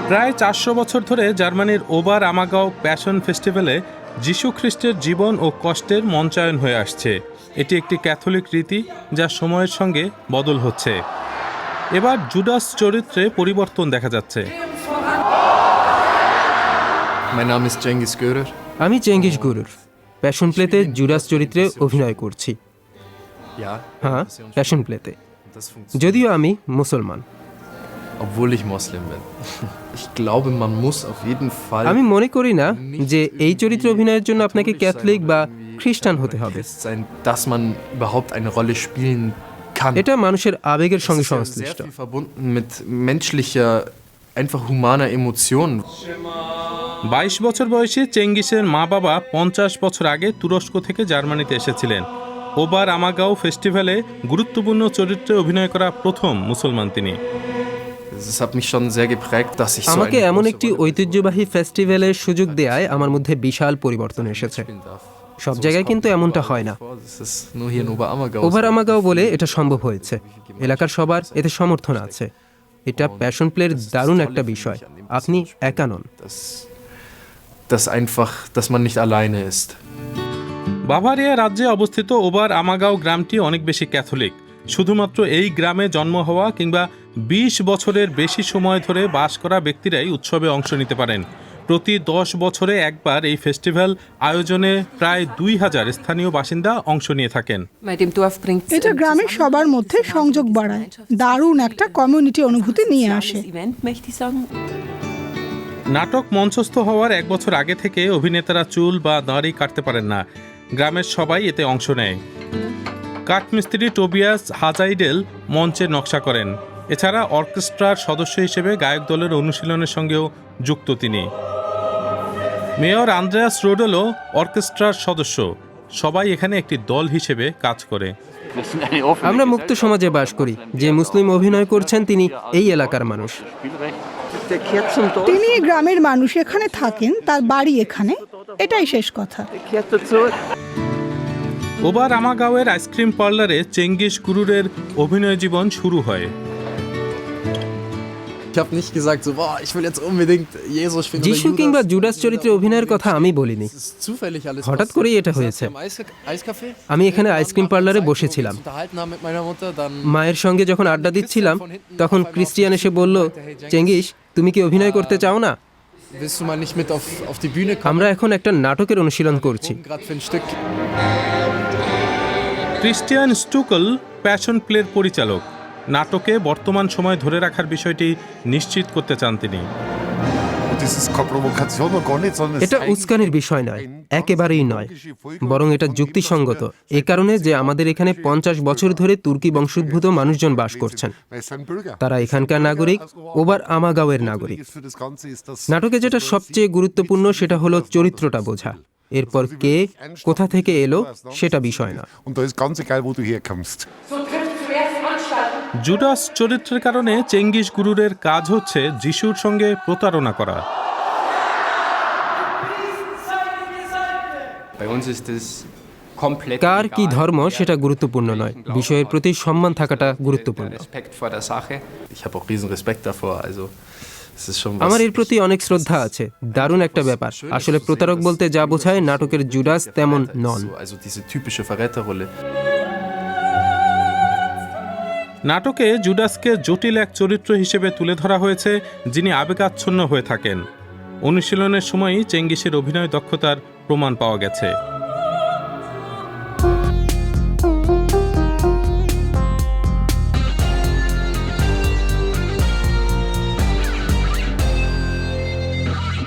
প্রায় 400 বছর ধরে জার্মানির ওবার আমাগাও প্যাশন ফেস্টিভ্যালে যীশু খ্রিস্টের জীবন ও কষ্টের মঞ্চায়ন হয়ে আসছে। এটি একটি ক্যাথলিক রীতি যা সময়ের সঙ্গে বদল হচ্ছে। এবার জুডাস চরিত্রে পরিবর্তন দেখা যাচ্ছে। আমি চেঙ্গিস গুরুর প্যাশন প্লেতে জুডাস চরিত্রে অভিনয় করছি। হ্যাঁ, প্যাশন প্লেতে, যদিও আমি মুসলমান। আমি মনে করি না যে এই চরিত্রে অভিনয়ের জন্য আপনাকে ক্যাথলিক বা খ্রিস্টান হতে হবে। এটা মানুষের আবেগের সঙ্গে সংশ্লিষ্ট। 22 বছর বয়সী চেঙ্গিসের মা বাবা 50 বছর আগে তুরস্ক থেকে জার্মানিতে এসেছিলেন। ওবার আমাগাও ফেস্টিভ্যালে গুরুত্বপূর্ণ চরিত্রে অভিনয় করা প্রথম মুসলমান তিনি। আমাকে এমন একটি ঐতিহ্যবাহী ফেস্টিভ্যালের সুযোগ দেয়ায় আমার মধ্যে বিশাল পরিবর্তন এসেছে। সব জায়গায় কিন্তু এমনটা হয় না। ওভার আমাগাও বলে এটা সম্ভব হয়েছে। এলাকার সবার এতে সমর্থন আছে। এটা প্যাশন প্লের দারুণ একটা বিষয়। আপনি একা নন। বাভারিয়া রাজ্যে অবস্থিত ওবার আমাগাও গ্রামটি অনেক বেশি ক্যাথলিক। শুধুমাত্র এই গ্রামে জন্ম হওয়া কিংবা 20 বছরের বেশি সময় ধরে বাস করা ব্যক্তিরাই উৎসবে অংশ নিতে পারেন। প্রতি 10 বছরে একবার এই ফেস্টিভ্যাল আয়োজনে প্রায় 2000 স্থানীয় বাসিন্দা অংশ নিয়ে থাকেন। এটা গ্রামের সবার মধ্যে সংযোগ বাড়ায়, দারুণ একটা কমিউনিটি অনুভূতি নিয়ে আসে। নাটক মঞ্চস্থ হওয়ার 1 বছর আগে থেকে অভিনেতারা চুল বা দাড়ি কাটতে পারেন না। গ্রামের সবাই এতে অংশ নেয়। কাঠমিস্ত্রি টোবিয়াস হাজাইডেল মঞ্চের নকশা করেন। এছাড়া অর্কেস্ট্রার সদস্য হিসেবে গায়ক দলের অনুশীলনের সঙ্গেও যুক্ত তিনি। মেয়র আন্দ্রেয়াস রোডেলও অর্কেস্ট্রার সদস্য। সবাই এখানে একটি দল হিসেবে কাজ করে। আমরা মুক্ত সমাজে বাস করি। যে মুসলিম অভিনয় করছেন তিনি এই এলাকার মানুষ। তিনি গ্রামের মানুষ, এখানে থাকেন, তার বাড়ি এখানে, এটাই শেষ কথা। ওবার আমাগাওয়ের আইসক্রিম পার্লারে চেঙ্গিস গুরুরের অভিনয় জীবন শুরু হয়। যিশু কিংবা জুডাস চরিত্রে অভিনয়ের কথা আমি বলিনি। হঠাৎ করেই এটা হয়েছে। আমি এখানে আইসক্রিম পার্লারে বসেছিলাম। মায়ের সঙ্গে যখন আড্ডা দিচ্ছিলাম তখন ক্রিস্টিয়ান এসে বলল, চেঙ্গিস, তুমি কি অভিনয় করতে চাও না? আমরা এখন একটা নাটকের অনুশীলন করছি। ক্রিস্টিয়ান স্টুকল প্যাশন প্লের পরিচালক। নাটকে বর্তমান সময় ধরে রাখার বিষয়টি নিশ্চিত করতে চান তিনি। এটা উস্কানির বিষয় নয়, একেবারেই নয়, বরং এটা যুক্তিসঙ্গত। এ কারণে যে আমাদের এখানে 50 বছর ধরে তুর্কি বংশোদ্ভূত মানুষজন বাস করছেন। তারা এখানকার নাগরিক, ওবার আমাগাওয়ের নাগরিক। নাটকে যেটা সবচেয়ে গুরুত্বপূর্ণ সেটা হলো চরিত্রটা বোঝা। এরপর কে কোথা থেকে এলো সেটা বিষয় না। জুডাস চরিত্রের কারণে চেঙ্গিস গুরুরের কাজ হচ্ছে যিশুর সঙ্গে প্রতারণা করা। কার কি ধর্ম সেটা গুরুত্বপূর্ণ নয়, বিষয়ের প্রতি সম্মান থাকাটা গুরুত্বপূর্ণ। আমার এর প্রতি অনেক শ্রদ্ধা আছে। দারুণ একটা ব্যাপার। আসলে প্রতারক বলতে যা বোঝায় নাটকের জুডাস তেমন নন। নাটকে জুডাসকে জটিল এক চরিত্র হিসেবে তুলে ধরা হয়েছে, যিনি আবেগাচ্ছন্ন হয়ে থাকেন। অনুশীলনের সময়ই চেঙ্গিসের অভিনয় দক্ষতার প্রমাণ পাওয়া গেছে।